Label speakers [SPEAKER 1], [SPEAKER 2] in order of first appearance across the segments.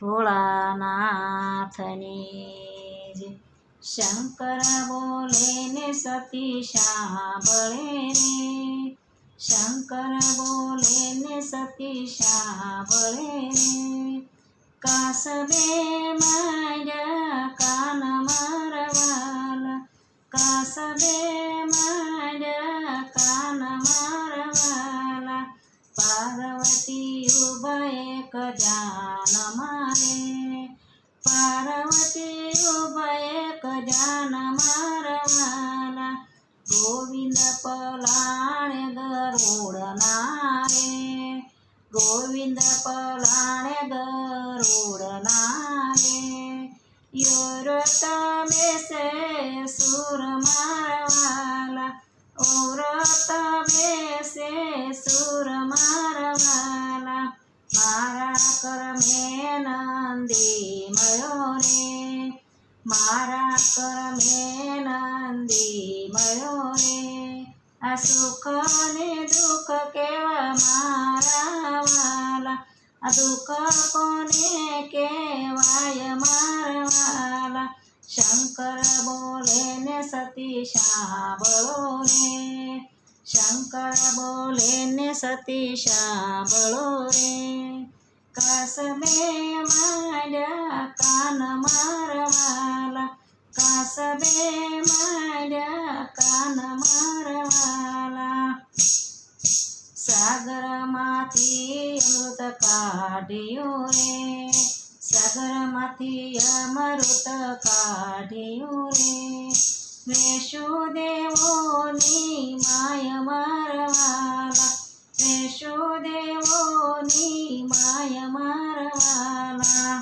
[SPEAKER 1] ભોળાનાથની જય. શંકર બોલે ને સતી સાંભળે રે, શંકર બોલે ને સતી સાંભળે રે. કાસબે માંડ્યા કાન મારવાલા, કાસબે માંડ્યા કાન મારવાલા. પાર્વતી ઉભા એક ધ્યાન મારે, પાર્વતી ઉભા એક ધ્યાન મારવાલા. ગોવિંદ પલાણે ગરુડના રે, ગોવિંદ પલાણે ગરુડના રે. યોરત બેસે સુર મારવાલા, ઓરત બેસે સુર મારવાલા. મારા કરમે નંદી મળ્યો રે, મારા કરમે નંદી મળ્યો રે. આ સુખ ને દુઃખ કેવા મારા વાલા, આ દુઃખ કોને કેવાય મારા વાલા. શંકર બોલે ને સતી સાંભળો રે, શંકર બોલે ને સતી સાંભળો રે. કાસબે માંડ્યા કાન મારવાલા, કાસબે માંડ્યા કાન મારવાલા. સાગરમાંથી અમૃત કાઢ્યું રે, સાગરમાંથી અમૃત કાઢ્યું રે. વેશુદેવોની માય મારવાલા, વેશુદેવોની માય મારવાલા.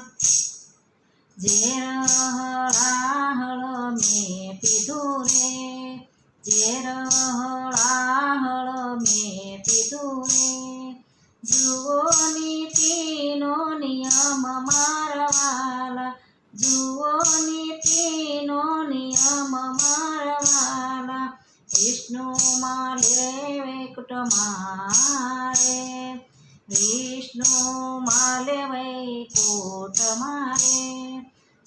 [SPEAKER 1] ઝેર હળાહળ મેં પીધું રે, ઝેર હળાહળ મેં પીધું રે. જુઓ નીતિનો નિયમ મારવાલા, જુઓ નીતિનો નિયમ મારવાલા. વિષ્ણુ માલે વૈકુંઠ મારે, વિષ્ણુ માલે વૈકુંઠ મારે.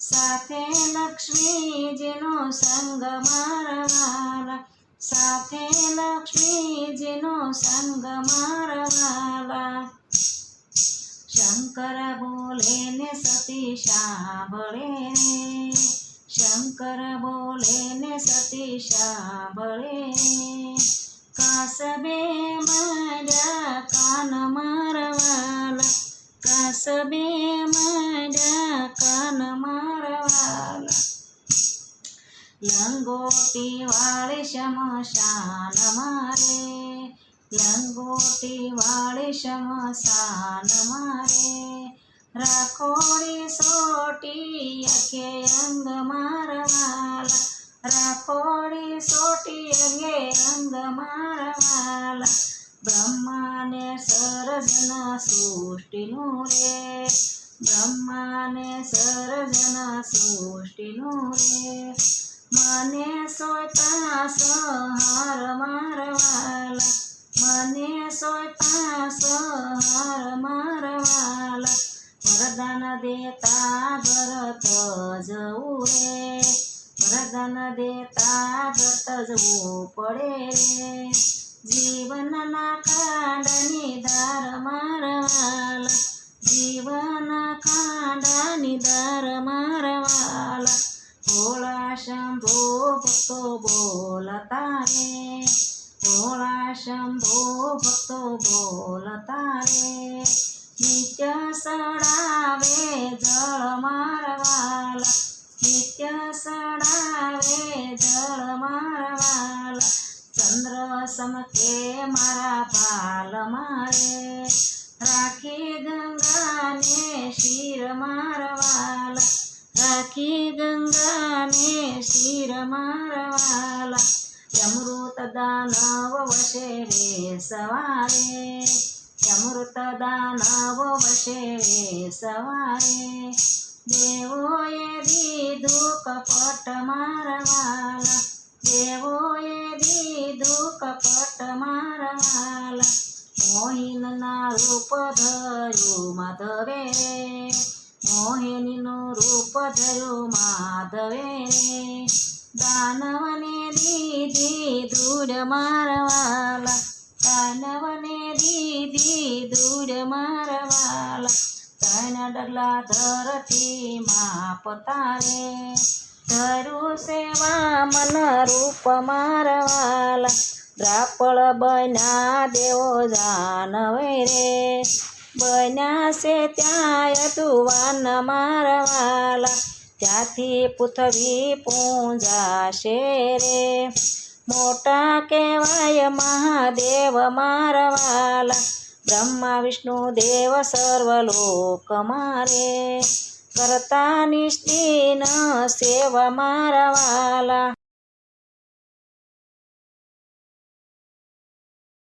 [SPEAKER 1] સાથે લક્ષ્મીજીનો સંગ મારવાલા, સાથે લક્ષ્મીજીનો સંગ મારવાલા. શંકર બોલે ને સતી સાંભળે રે, શંકર બોલે ને સતી સાંભળે રે. કાસબે માંડ્યા કાન મારવાલા, કાસબે માંડ્યા કાન મારવાલા. લંગોટી વાળી શમશાન મારે, લંગોટી વાળી શમશાન મારે. રાખોડી સોટી અખે અંગ મારવાલા, રાખોડી સોટી અંગે અંગ મારવાલા. બ્રહ્માને સર્જન સૃષ્ટિનું રે, બ્રહ્માને સર્જન સૃષ્ટિનું રે. મને સોતા સહાર મારવાલા, મને સોતા સહાર મારવાલા. વરદાન દેતા ભરત જવું રે, વરદાન દેતા ભરત જવું પડે રે. જીવનના ખાંડની ધાર મારવાલા, જીવનના ખાંડની ધાર મારવાલા. ભોળા શંભો ભક્તો બોલતા રે, ભોળા શંભો ભક્તો બોલતા રે. નિત્ય સડાવે જળ મારવાલા, નિત્ય સડાવે જળ મારવાલા. ચંદ્ર સમકે મારા પાલ મારે, રાખી ગંગાને શિર મારવાલા, રાખી ગંગાને શિર મારવાલા. અમૃત દાનવ વસે રે સવારે, અમૃત દાનવ વસે રે સવારે. દેવોએ દીધું કપટ મારવાલા, દેવોએ દીધું કપટ મારવાલા. મોહિનના રૂપ ધર્યું માધવે, રૂપ ધર્યું માધવે રે દાનવને દીધી ધૂળ મારવાલા દાનવને દીધી ધૂળ મારવાલા ત્રણ ડગલા ધરતી માપતા રે ધરું સેવા મન રૂપ મારવાલા દ્રાપળ બન્યા દેવો જાનવે રે બન્યા છે ત્યાં યદુવાન મારવાલા ત્યાંથી પૃથ્વી પૂંજાશે રે મોટા કહેવાય મહાદેવ મારવાલા બ્રહ્મા વિષ્ણુ દેવ સર્વલોક મારે કરતા નિષ્ઠીન સેવા મારવાલા